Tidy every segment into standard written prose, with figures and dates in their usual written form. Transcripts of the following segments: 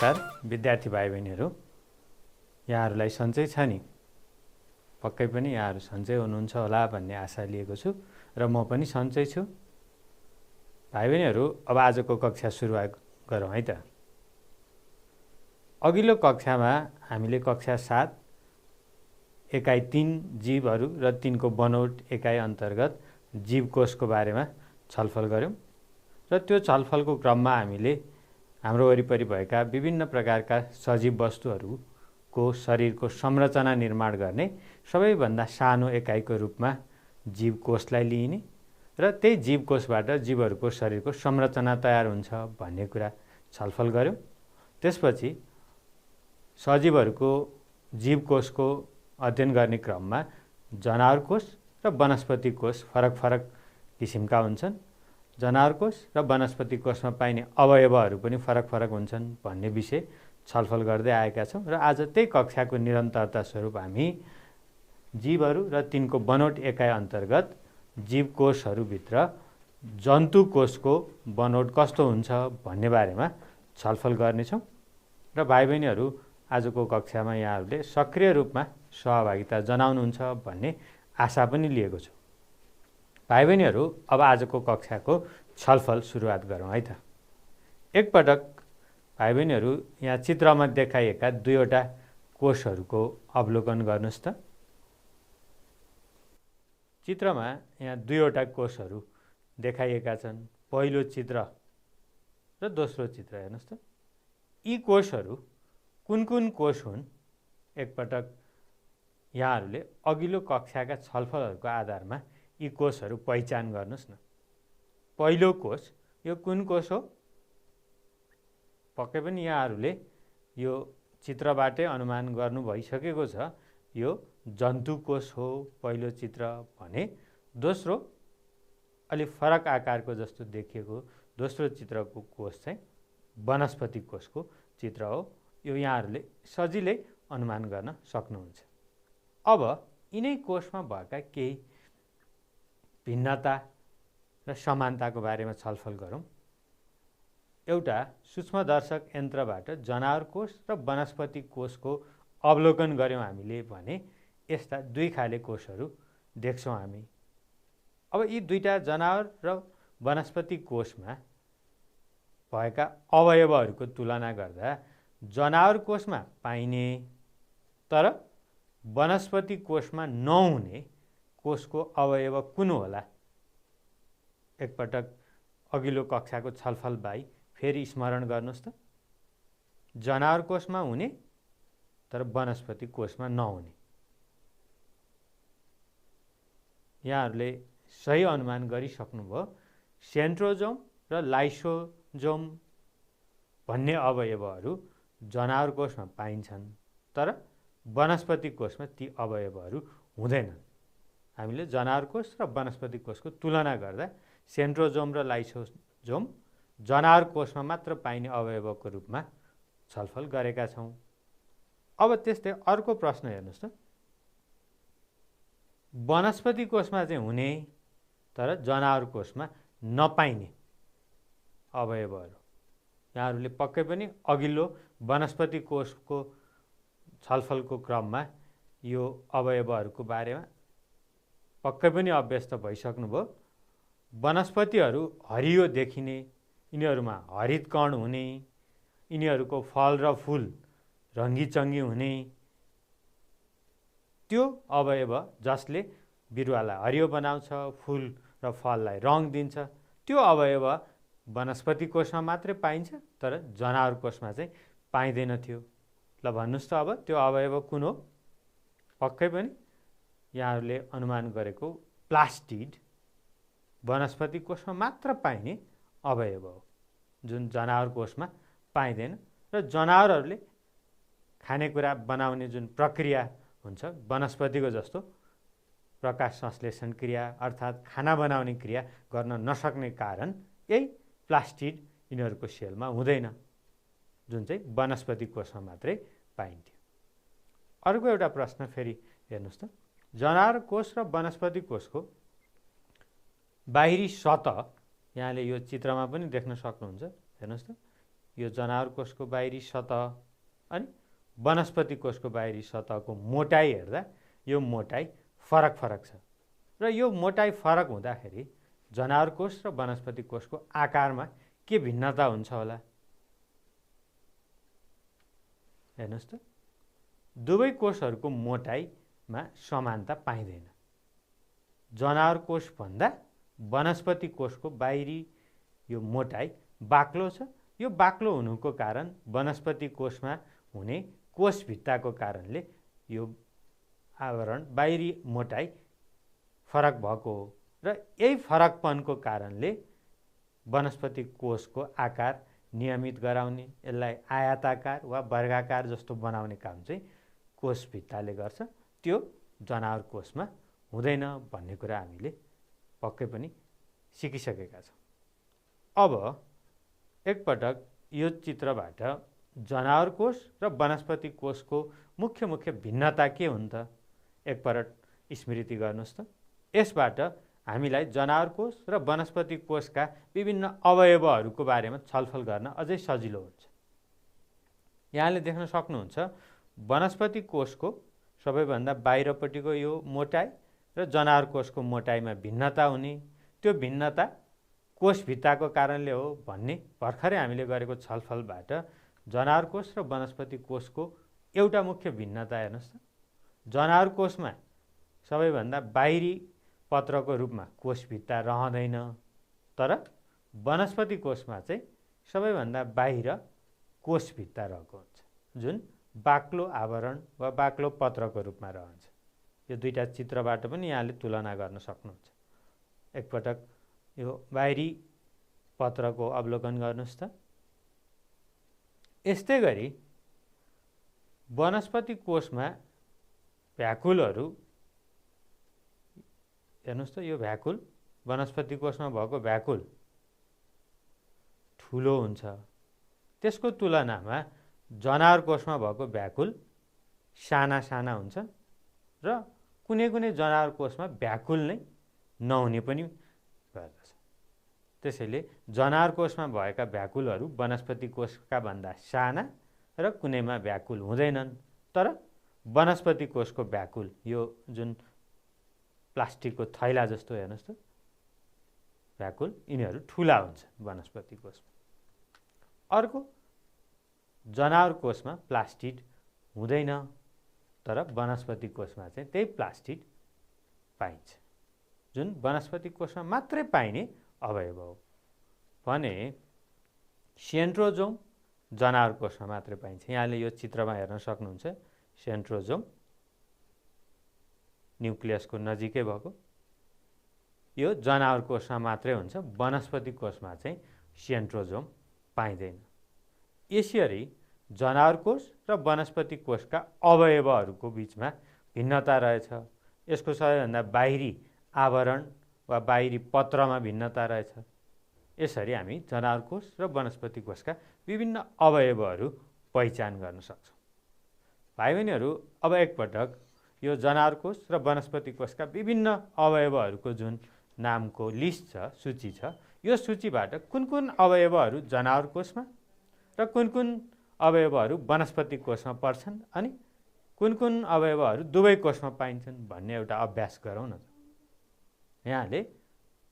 नमस्कार विद्यार्थी भाइ बहिनीहरू, यहाँहरूलाई सन्चै छ नि? पक्कै पनि यहाँहरू सन्चै हुनुहुन्छ होला भन्ने आशा लिएको छु र म पनि सन्चै छु। भाइ बहिनीहरू, अब आजको कक्षा सुरुवात गरौँ है त। अघिल्लो कक्षामा हामीले कक्षा 7 एकाइ 3 जीवहरू र तिनको बनोट एकाइ अन्तर्गत जीवकोशको बारेमा छलफल गऱ्यौँ र त्यो छलफलको क्रममा हामीले हाम्रो वरिपरि भएका विभिन्न प्रकारका सजीव वस्तुहरूको शरीरको संरचना निर्माण गर्ने सबैभन्दा सानो एकाइको रूपमा जीवकोशलाई लिइने र त्यही जीवकोशबाट जीवहरूको शरीरको संरचना तयार हुन्छ भन्ने कुरा छलफल गऱ्यौँ। त्यसपछि सजीवहरूको जीवकोशको अध्ययन गर्ने क्रममा जनावर कोश र वनस्पति कोश फरक फरक किसिमका हुन्छन्। जनावर कोश र वनस्पति कोशमा पाइने अवयवहरू पनि फरक फरक हुन्छन् भन्ने विषय छलफल गर्दै आएका छौँ र आज त्यही कक्षाको निरन्तरता स्वरूप हामी जीवहरू र तिनको बनोट एकाइ अन्तर्गत जीवकोशहरूभित्र जन्तु कोशको बनोट कस्तो हुन्छ भन्ने बारेमा छलफल गर्नेछौँ र भाइ बहिनीहरू आजको कक्षामा यहाँहरूले सक्रिय रूपमा सहभागिता जनाउनुहुन्छ भन्ने आशा पनि लिएको छु। भाइ बहिनीहरू, अब आजको कक्षाको छलफल सुरुवात गरौँ है त। एकपटक भाइ बहिनीहरू यहाँ चित्रमा देखाइएका दुईवटा कोशहरूको अवलोकन गर्नुहोस् त। चित्रमा यहाँ दुईवटा कोशहरू देखाइएका छन्, पहिलो चित्र र दोस्रो चित्र हेर्नुहोस् त। यी कोशहरू कुन कुन कोश हुन् एकपटक यहाँहरूले अघिल्लो कक्षाका छलफलहरूको आधारमा यी कोशहरू पहिचान गर्नुहोस् न। पहिलो कोश यो कुन कोश हो? पक्कै पनि यहाँहरूले यो चित्रबाटै अनुमान गर्नु भइसकेको छ, यो जन्तु कोश हो पहिलो चित्र भने। दोस्रो अलि फरक आकारको जस्तो देखिएको दोस्रो चित्रको कोश चाहिँ वनस्पति कोशको चित्र हो। यो यहाँहरूले सजिलै अनुमान गर्न सक्नुहुन्छ। अब यिनै कोशमा भएका केही भिन्नता र समानताको बारेमा छलफल गरौँ। एउटा सूक्ष्मदर्शक यन्त्रबाट जनावर कोश र वनस्पति कोशको अवलोकन गऱ्यौँ हामीले भने यस्ता दुई खाले कोशहरू देख्छौँ हामी। अब यी दुईटा जनावर र वनस्पति कोशमा भएका अवयवहरूको तुलना गर्दा जनावर कोशमा पाइने तर वनस्पति कोशमा नहुने कोशको अवयव कुन होला? एकपटक अघिल्लो कक्षाको छलफल बाई फेरि स्मरण गर्नुहोस् त। जनावर कोशमा हुने तर वनस्पति कोशमा नहुने। यहाँहरूले सही अनुमान गरिसक्नुभयो। सेन्ट्रोजोम र लाइसोजोम भन्ने अवयवहरू जनावर कोशमा पाइन्छन् तर वनस्पति कोशमा ती अवयवहरू हुँदैनन्। हामीले जनावर कोश र वनस्पति कोशको तुलना गर्दा सेन्ट्रोजोम र लाइसोजोम जनावर कोशमा मात्र पाइने अवयवको रूपमा छलफल गरेका छौँ। अब त्यस्तै अर्को प्रश्न हेर्नुहोस् त। वनस्पति कोशमा चाहिँ हुने तर जनावर कोशमा नपाइने अवयवहरू। यहाँहरूले पक्कै पनि अघिल्लो वनस्पति कोशको छलफलको क्रममा यो अवयवहरूको बारेमा पक्कै पनि अभ्यस्त भइसक्नुभयो। वनस्पतिहरू हरियो देखिने, यिनीहरूमा हरित कण हुने, यिनीहरूको फल र फुल रङ्गीचङ्गी हुने, त्यो अवयव जसले बिरुवालाई हरियो बनाउँछ, फुल र फललाई रङ दिन्छ, त्यो अवयव वनस्पति कोशमा मात्रै पाइन्छ तर जनावर कोशमा चाहिँ पाइँदैन थियो। ल भन्नुहोस् त, अब त्यो अवयव कुन हो? पक्कै पनि यहाँहरूले अनुमान गरेको प्लास्टिड वनस्पति कोशमा मात्र पाइने अवयव हो जुन जनावर कोशमा पाइँदैन। र जनावरहरूले खानेकुरा बनाउने जुन प्रक्रिया हुन्छ वनस्पतिको जस्तो प्रकाश संश्लेषण क्रिया अर्थात् खाना बनाउने क्रिया गर्न नसक्ने कारण यही प्लास्टिड यिनीहरूको सेलमा हुँदैन जुन चाहिँ वनस्पति कोशमा मात्रै पाइन्थ्यो। अर्को एउटा प्रश्न फेरि हेर्नुहोस् त। जनावर कोश र वनस्पति कोशको बाहिरी सतह यहाँले यो चित्रमा पनि देख्न सक्नुहुन्छ। हेर्नुहोस् त, यो जनावर कोषको बाहिरी सतह अनि वनस्पति कोषको बाहिरी सतहको मोटाइ हेर्दा यो मोटाइ फरक फरक छ र यो मोटाइ फरक हुँदाखेरि जनावर कोष र वनस्पति कोषको आकारमा के भिन्नता हुन्छ होला? हेर्नुहोस् त, दुवै कोषहरूको मोटाइमा समानता पाइँदैन। जनावर कोषभन्दा वनस्पति कोषको बाहिरी यो मोटाइ बाक्लो छ। यो बाक्लो हुनुको कारण वनस्पति कोषमा हुने कोषभित्ताको कारणले यो आवरण बाहिरी मोटाइ फरक भएको हो र यही फरकपनको कारणले वनस्पति कोषको आकार नियमित गराउने, यसलाई आयताकार वा वर्गाकार जस्तो बनाउने काम चाहिँ कोषभित्ताले गर्छ। त्यो जनावर कोषमा हुँदैन भन्ने कुरा हामीले पक्कै पनि सिकिसकेका छौँ। अब एकपटक यो चित्रबाट जनावर कोष र वनस्पति कोषको मुख्य मुख्य भिन्नता के हुन् त एकपटक स्मृति गर्नुहोस् त। यसबाट हामीलाई जनावर कोष र वनस्पति कोषका विभिन्न अवयवहरूको बारेमा छलफल गर्न अझै सजिलो हुन्छ। यहाँले देख्न सक्नुहुन्छ वनस्पति कोषको सबैभन्दा बाहिरपट्टिको यो मोटाइ र जनावर कोषको मोटाइमा भिन्नता हुने, त्यो भिन्नता कोषभित्ताको कारणले हो भन्ने भर्खरै हामीले गरेको छलफलबाट जनावर कोष र वनस्पति कोषको एउटा मुख्य भिन्नता हेर्नुहोस् त। जनावर कोषमा सबैभन्दा बाहिरी पत्रको रूपमा कोषभित्ता रहँदैन, तर वनस्पति कोषमा चाहिँ सबैभन्दा बाहिर कोषभित्ता रहेको हुन्छ, जुन बाक्लो आवरण वा बाक्लो पत्रको रूपमा रहन्छ। यो दुईटा चित्रबाट पनि यहाँले तुलना गर्न सक्नुहुन्छ। एकपटक यो बाहिरी पत्रको अवलोकन गर्नुहोस् त। यस्तै गरी वनस्पति कोषमा भ्याकुलहरू हेर्नुहोस् त, यो भ्याकुल वनस्पति कोषमा भएको भ्याकुल ठुलो हुन्छ, त्यसको तुलनामा जनावर कोषमा भएको भ्याकुल साना साना हुन्छ र कुनै कुनै जनावर कोषमा भ्याकुल नै नहुने पनि गर्दछ। त्यसैले जनावर कोषमा भएका भ्याकुलहरू वनस्पति कोषका भन्दा साना र कुनैमा भ्याकुल हुँदैनन्, तर वनस्पति कोषको भ्याकुल यो जुन प्लास्टिकको थैला जस्तो हेर्नुहोस् त भ्याकुल, यिनीहरू ठुला हुन्छ वनस्पति कोषमा। अर्को जनावर कोषमा प्लास्टिड हुँदैन, तर वनस्पति कोषमा चाहिँ त्यही प्लास्टिड पाइन्छ, जुन वनस्पति कोषमा मात्रै पाइने अवयव हो भने सेन्ट्रोजोम जनावर कोषमा मात्रै पाइन्छ। यहाँले यो चित्रमा हेर्न सक्नुहुन्छ सेन्ट्रोजोम न्युक्लियसको नजिकै भएको, यो जनावर कोषमा मात्रै हुन्छ, वनस्पति कोषमा चाहिँ सेन्ट्रोजोम पाइँदैन। यसरी जनावर कोष र वनस्पति कोषका अवयवहरूको बिचमा भिन्नता रहेछ। यसको सबैभन्दा बाहिरी आवरण वा बाहिरी पत्रमा भिन्नता रहेछ। यसरी हामी जनावर कोष र वनस्पति कोषका विभिन्न अवयवहरू पहिचान गर्न सक्छौँ। भाइ बहिनीहरू, अब एकपटक यो जनावर कोष र वनस्पति कोषका विभिन्न अवयवहरूको जुन नामको लिस्ट छ, सूची छ, यो सूचीबाट कुन कुन अवयवहरू जनावर कोषमा र कुन कुन अवयवहरू वनस्पति कोषमा पर्छन् अनि कुन कुन अवयवहरू दुवै कोषमा पाइन्छन् भन्ने एउटा अभ्यास गरौँ न। यहाँले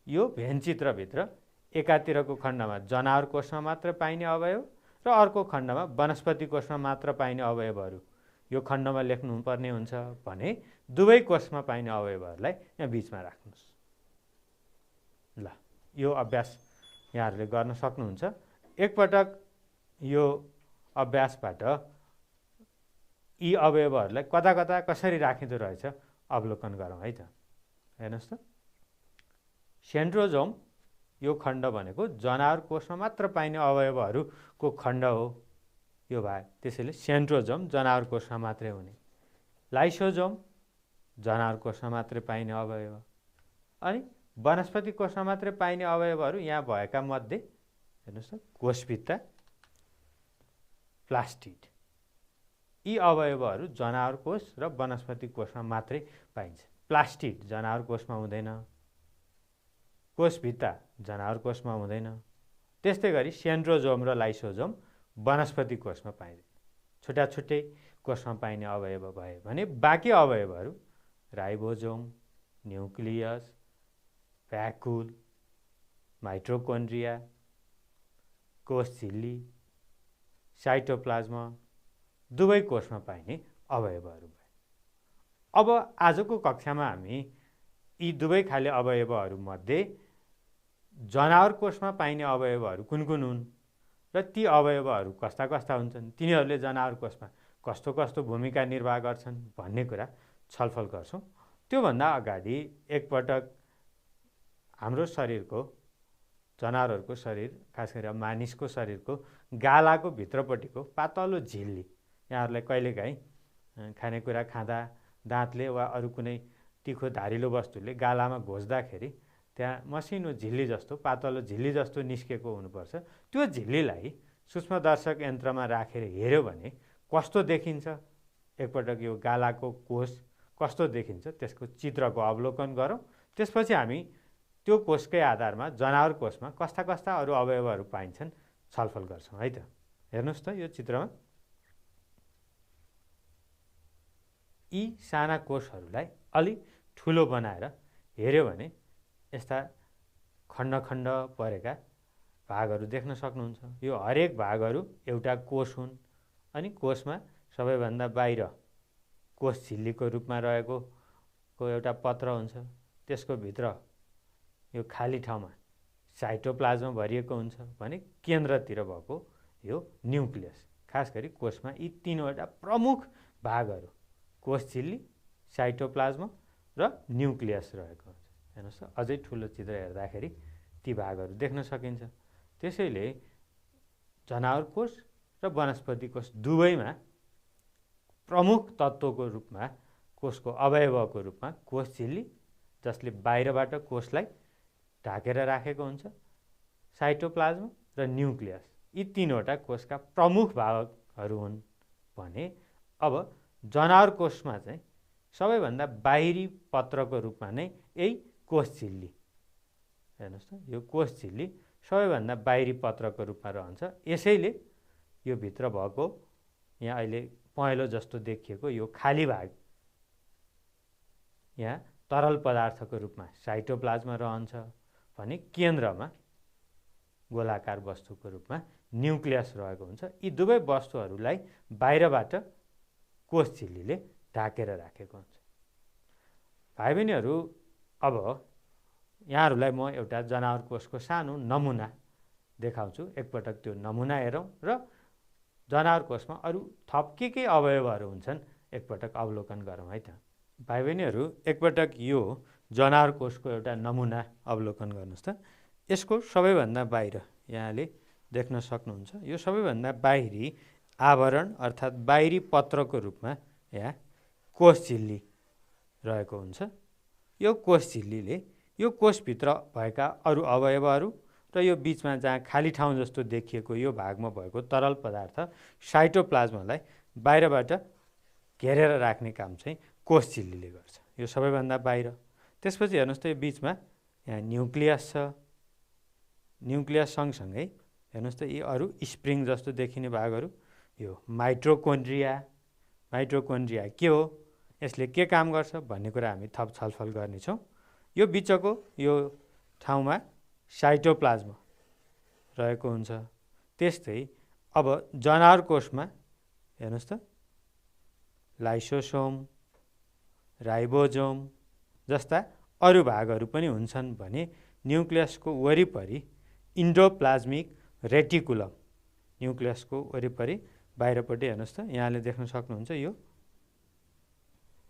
यो भेनचित्रभित्र एकातिरको खण्डमा जनावर कोषमा मात्र पाइने अवयव र अर्को खण्डमा वनस्पति कोषमा मात्र पाइने अवयवहरू यो खण्डमा लेख्नुपर्ने हुन्छ भने दुवै कोषमा पाइने अवयवहरूलाई यहाँ बिचमा राख्नुहोस्। ल, यो अभ्यास यहाँहरूले गर्न सक्नुहुन्छ। एकपटक यो अभ्यासबाट यी अवयवहरूलाई कता कता कसरी राखिँदो रहेछ अवलोकन गरौँ है त। हेर्नुहोस् त, सेन्ट्रोजोम यो खण्ड भनेको जनावर कोषमा मात्र पाइने अवयवहरूको खण्ड हो यो भाग, त्यसैले सेन्ट्रोजोम जनावर कोषमा मात्रै हुने। लाइसोजोम जनावर कोषमा मात्रै पाइने अवयव, अनि वनस्पति कोषमा मात्रै पाइने अवयवहरू यहाँ भएका मध्ये हेर्नुहोस् त, कोषभित्ता, प्लास्टिड, यी अवयवहरू जनावर कोष र वनस्पति कोषमा मात्रै पाइन्छ। प्लास्टिड जनावर कोषमा हुँदैन, कोषभित्ता जनावर कोषमा हुँदैन। त्यस्तै गरी सेन्ट्रोजोम र लाइसोजोम वनस्पति कोषमा पाइँदैन। छुट्टा छुट्टै कोषमा पाइने अवयव भए भने बाँकी अवयवहरू राइबोसोम, न्युक्लियस, भ्याकुल, माइटोकोन्ड्रिया, कोष झिल्ली, साइटोप्लाज्म दुवै कोषमा पाइने अवयवहरू भए। अब आजको कक्षामा हामी यी दुवै खाले अवयवहरूमध्ये जनावर कोषमा पाइने अवयवहरू कुन कुन हुन् र ती अवयवहरू कस्ता कस्ता हुन्छन्, तिनीहरूले जनावर कोषमा कस्तो कस्तो भूमिका निर्वाह गर्छन् भन्ने कुरा छलफल गर्छौँ। त्योभन्दा अगाडि एकपटक हाम्रो शरीरको, जनावरहरूको शरीर, खास गरेर मानिसको शरीरको गालाको भित्रपट्टिको पातलो झिल्ली, यहाँहरूलाई कहिलेकाहीँ खानेकुरा खाँदा दाँतले वा अरू कुनै तिखो धारिलो वस्तुले गालामा घोच्दाखेरि त्यहाँ मसिनो झिल्ली जस्तो, पातलो झिल्ली जस्तो निस्केको हुनुपर्छ। त्यो झिल्लीलाई सूक्ष्मदर्शक यन्त्रमा राखेर हेऱ्यो भने कस्तो देखिन्छ, एकपटक यो गालाको कोष कस्तो देखिन्छ त्यसको चित्रको अवलोकन गरौँ। त्यसपछि हामी त्यो कोषकै आधारमा जनावर कोषमा कस्ता कस्ता अरू अवयवहरू पाइन्छन् छलफल गर्छौँ है त। हेर्नुहोस् त यो चित्रमा यी साना कोषहरूलाई अलि ठुलो बनाएर हेऱ्यो भने यस्ता खण्ड खण्ड परेका भागहरू देख्न सक्नुहुन्छ। यो हरेक भागहरू एउटा कोष हुन् अनि कोषमा सबैभन्दा बाहिर कोष झिल्लीको रूपमा रहेको एउटा पत्र हुन्छ। त्यसको भित्र यो खाली ठाउँमा साइटोप्लाज्म भरिएको हुन्छ भने केन्द्रतिर भएको यो न्युक्लियस। खास गरी कोषमा यी तीनवटा प्रमुख भागहरू कोष झिल्ली, साइटोप्लाज्म र न्युक्लियस रहेको हुन्छ। हेर्नुहोस् त अझै ठुलो चित्र हेर्दाखेरि ती भागहरू देख्न सकिन्छ। त्यसैले जनावर कोष र वनस्पति कोष दुवैमा प्रमुख तत्त्वको रूपमा, कोषको अवयवको रूपमा कोष झिल्ली जसले बाहिरबाट कोषलाई ढाकेर राखेको हुन्छ, साइटोप्लाज्म र न्युक्लियस, यी तीनवटा कोषका प्रमुख भागहरू हुन् भने अब जनावर कोषमा चाहिँ सबैभन्दा बाहिरी पत्रको रूपमा नै यही कोष झिल्ली, हेर्नुहोस् त यो कोष झिल्ली सबैभन्दा बाहिरी पत्रको रूपमा रहन्छ। यसैले यो भित्र भएको यहाँ अहिले पहेँलो जस्तो देखिएको यो खाली भाग यहाँ तरल पदार्थको रूपमा साइटोप्लाज्म रहन्छ भने केन्द्रमा गोलाकार वस्तुको रूपमा न्युक्लियस रहेको हुन्छ। यी दुवै वस्तुहरूलाई बाहिरबाट कोष झिल्लीले ढाकेर राखेको हुन्छ। भाइ बहिनीहरू, अब यहाँहरूलाई म एउटा जनावर कोषको सानो नमुना देखाउँछु। एकपटक त्यो नमुना हेरौँ र जनावर कोषमा अरू थप के अवयवहरू हुन्छन् एकपटक अवलोकन गरौँ है त। भाइ बहिनीहरू, एकपटक यो जनावर कोषको एउटा नमुना अवलोकन गर्नुहोस् त। यसको सबैभन्दा बाहिर यहाँले देख्न सक्नुहुन्छ यो सबैभन्दा बाहिरी आवरण अर्थात् बाहिरी पत्रको रूपमा यहाँ कोष झिल्ली रहेको हुन्छ। यो कोष झिल्लीले यो कोषभित्र भएका अरू अवयवहरू र यो बिचमा जहाँ खाली ठाउँ जस्तो देखिएको यो भागमा भएको तरल पदार्थ साइटोप्लाज्मलाई बाहिरबाट घेरेर राख्ने काम चाहिँ कोष झिल्लीले गर्छ। यो सबैभन्दा बाहिर। त्यसपछि हेर्नुहोस् त यो बिचमा यहाँ न्युक्लियस छ। न्युक्लियस सँगसँगै हेर्नुहोस् त यी अरू स्प्रिङ जस्तो देखिने भागहरू, यो माइटोकोन्ड्रिया। माइटोकोन्ड्रिया के हो, यसले के काम गर्छ भन्ने कुरा हामी थप छलफल गर्नेछौँ। यो बिचको यो ठाउँमा साइटोप्लाज्म रहेको हुन्छ। त्यस्तै अब जनावर कोषमा हेर्नुहोस् त लाइसोसोम, राइबोसोम जस्ता अरू भागहरू पनि हुन्छन् भने न्युक्लियसको वरिपरि इन्डोप्लाज्मिक रेटिकुलम, न्युक्लियसको वरिपरि बाहिरपट्टि हेर्नुहोस् त यहाँले देख्न सक्नुहुन्छ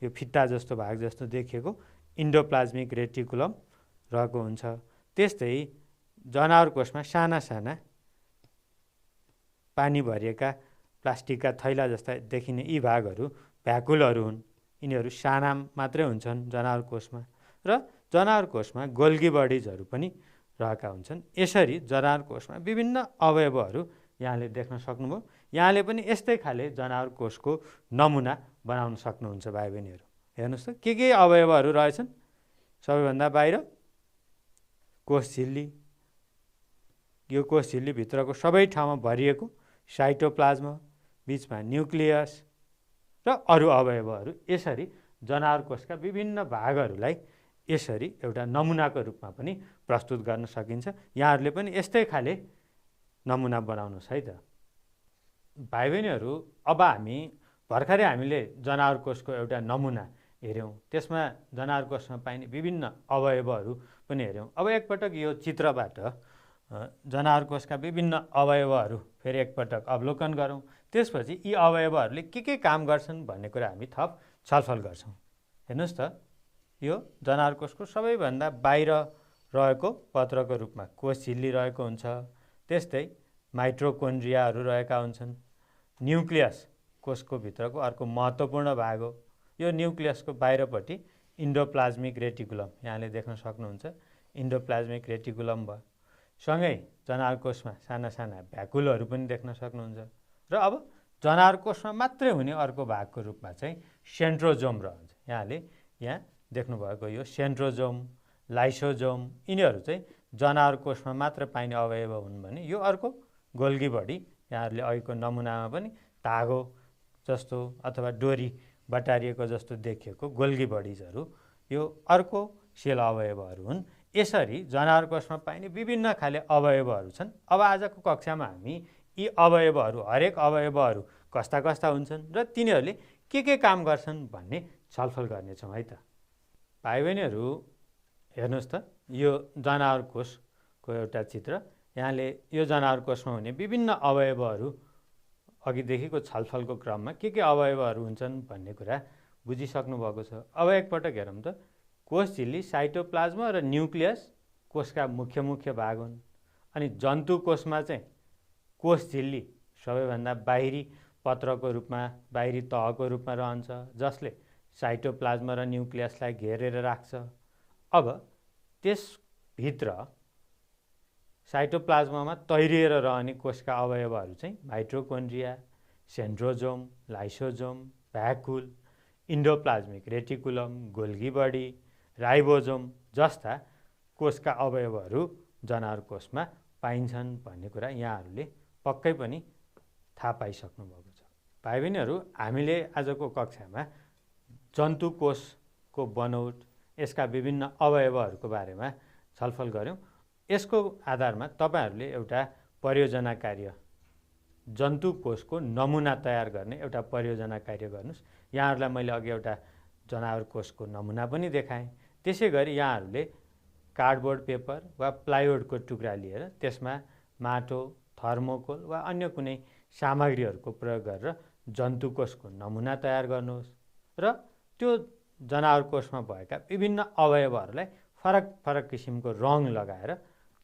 यो फित्ता जस्तो भाग जस्तो देखिएको इन्डोप्लाज्मिक रेटिकुलम रहेको हुन्छ। त्यस्तै जनावर कोषमा साना साना पानी भरिएका प्लास्टिकका थैला जस्ता देखिने यी भागहरू भ्याकुलहरू हुन्। यिनीहरू साना मात्रै हुन्छन् जनावर कोषमा र जनावर कोषमा गोल्गी बडिजहरू पनि रहेका हुन्छन्। यसरी जनावर कोषमा विभिन्न अवयवहरू यहाँले देख्न सक्नुभयो। यहाँले पनि यस्तै खाले जनावर कोषको नमुना बनाउन सक्नुहुन्छ भाइ बहिनीहरू। हेर्नुहोस् त के अवयवहरू रहेछन्। सबैभन्दा बाहिर कोष झिल्ली, यो कोष झिल्लीभित्रको सबै ठाउँमा भरिएको साइटोप्लाज्म, बिचमा न्युक्लियस र अरू अवयवहरू। यसरी जनावर कोषका विभिन्न भागहरूलाई यसरी एउटा नमुनाको रूपमा पनि प्रस्तुत गर्न सकिन्छ। यहाँहरूले पनि यस्तै खाले नमुना बनाउनुहोस् है त। भाइ बहिनीहरू, अब भर्खरै हामीले जनावर कोषको एउटा नमुना हेऱ्यौँ, त्यसमा जनावर कोषमा पाइने विभिन्न अवयवहरू पनि हेऱ्यौँ। अब एकपटक यो चित्रबाट जनावर कोषका विभिन्न अवयवहरू फेरि एकपटक अवलोकन गरौँ। त्यसपछि यी अवयवहरूले के काम गर्छन् भन्ने कुरा हामी थप छलफल गर्छौँ। हेर्नुहोस् त, यो जनावर कोषको सबैभन्दा बाहिर रहेको पत्रको रूपमा कोष झिल्ली रहेको हुन्छ। त्यस्तै माइटोकोन्ड्रियाहरू रहेका हुन्छन्। न्युक्लियस कोषको भित्रको अर्को महत्त्वपूर्ण भाग हो। यो न्युक्लियसको बाहिरपट्टि इन्डोप्लाज्मिक रेटिकुलम यहाँले देख्न सक्नुहुन्छ। इन्डोप्लाज्मिक रेटिकुलम भयो। सँगै जनावर कोषमा साना साना भ्याकुलहरू पनि देख्न सक्नुहुन्छ। र अब जनावर कोषमा मात्रै हुने अर्को भागको रूपमा चाहिँ सेन्ट्रोजोम रहन्छ। यहाँले यहाँ देख्नुभएको यो सेन्ट्रोजोम, लाइसोजोम, यिनीहरू चाहिँ जनावर कोषमा मात्र पाइने अवयव हुन् भने यो अर्को गोल्गी बडी, यहाँहरूले अघिको नमुनामा पनि धागो जस्तो अथवा डोरी बटारिएको जस्तो देखिएको गोल्गी बडिजहरू यो अर्को सेल अवयवहरू हुन्। यसरी जनावर कोषमा पाइने विभिन्न खाले अवयवहरू छन्। अब आजको कक्षामा हामी यी अवयवहरू, हरेक अवयवहरू कस्ता कस्ता हुन्छन् र तिनीहरूले के काम गर्छन् भन्ने छलफल गर्नेछौँ है त। भाइ बहिनीहरू, हेर्नुहोस् त, यो जनावर कोषको एउटा चित्र। यहाँले यो जनावर कोषमा हुने विभिन्न अवयवहरू अघिदेखिको छलफलको क्रममा के अवयवहरू हुन्छन् भन्ने कुरा बुझिसक्नु भएको छ। अब एकपटक हेरौँ त। कोष झिल्ली, साइटोप्लाज्म र न्युक्लियस कोषका मुख्य भाग हुन्। अनि जन्तु कोषमा चाहिँ कोष झिल्ली सबैभन्दा बाहिरी पत्रको रूपमा, बाहिरी तहको रूपमा रहन्छ, जसले साइटोप्लाज्म र न्युक्लियसलाई घेरेर राख्छ। अब त्यसभित्र साइटोप्लाज्ममा तैरिएर रहने कोषका अवयवहरू चाहिँ mitochondria, centrosome, lysosome, vacuole, endoplasmic reticulum, Golgi body, ribosome जस्ता कोषका अवयवहरू जनावर कोषमा पाइन्छन् भन्ने कुरा यहाँहरूले पक्कै पनि थाहा पाइसक्नु भएको छ। भाइ बहिनीहरू, हामीले आजको कक्षामा जन्तु कोषको बनोट, यसका विभिन्न अवयवहरूको बारेमा छलफल गऱ्यौँ। यसको आधारमा तपाईँहरूले एउटा परियोजना कार्य, जन्तु कोषको नमुना तयार गर्ने एउटा परियोजना कार्य गर्नुहोस्। यहाँहरूलाई मैले अघि एउटा जनावर कोषको नमुना पनि देखाएँ। त्यसै गरी यहाँहरूले कार्डबोर्ड पेपर वा प्लाइवुडको टुक्रा लिएर त्यसमा माटो, थर्मोकोल वा अन्य कुनै सामग्रीहरूको प्रयोग गरेर जन्तु कोषको नमुना तयार गर्नुहोस् र त्यो जनावर कोषमा भएका विभिन्न अवयवहरूलाई फरक फरक किसिमको रङ लगाएर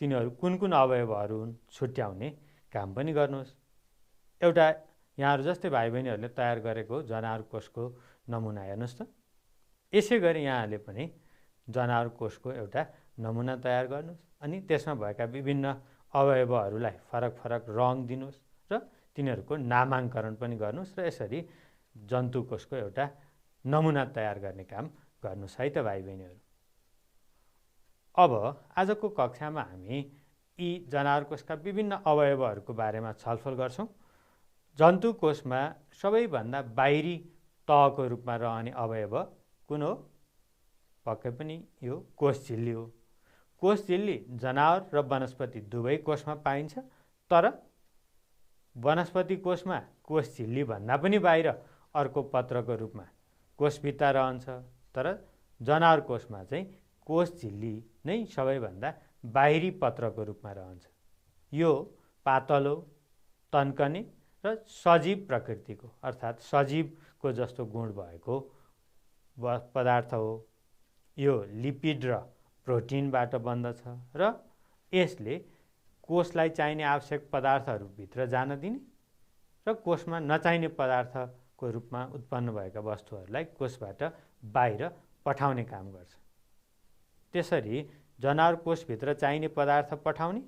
तिनीहरू कुन अवयवहरू हुन् छुट्याउने काम पनि गर्नुहोस्। एउटा यहाँहरू जस्तै भाइ बहिनीहरूले तयार गरेको जनावर कोषको नमुना हेर्नुहोस् त। यसै गरी यहाँहरूले पनि जनावर कोषको एउटा नमुना तयार गर्नुहोस्। अनि त्यसमा भएका विभिन्न अवयवहरूलाई फरक फरक रङ दिनुहोस् र तिनीहरूको नामाङ्करण पनि गर्नुहोस् र यसरी जन्तु कोषको एउटा नमुना तयार गर्ने काम गर्नुहोस् है त भाइ बहिनीहरू। अब आजको कक्षामा हामी यी जनावर कोषका विभिन्न अवयवहरूको बारेमा छलफल गर्छौँ। जन्तु कोषमा सबैभन्दा बाहिरी तहको रूपमा रहने अवयव कुन हो? पक्कै पनि यो कोष झिल्ली हो। कोष झिल्ली जनावर र वनस्पति दुवै कोषमा पाइन्छ, तर वनस्पति कोषमा कोष झिल्ली भन्दा पनि बाहिर अर्को पत्रको रूपमा कोषभित्र रहन्छ, तर जनावर कोषमा चाहिँ कोष झिल्ली नै सबैभन्दा बाहिरी पत्रको रूपमा रहन्छ। यो पातलो, तन्कने र सजीव प्रकृतिको, अर्थात् सजीवको जस्तो गुण भएको पदार्थ हो। यो लिपिड र प्रोटिनबाट बन्दछ र यसले कोषलाई चाहिने आवश्यक पदार्थहरू भित्र जान दिने र कोषमा नचाहिने पदार्थको रूपमा उत्पन्न भएका वस्तुहरूलाई कोषबाट बाहिर पठाउने काम गर्छ। त्यसरी जनावर कोषभित्र चाहिने पदार्थ पठाउने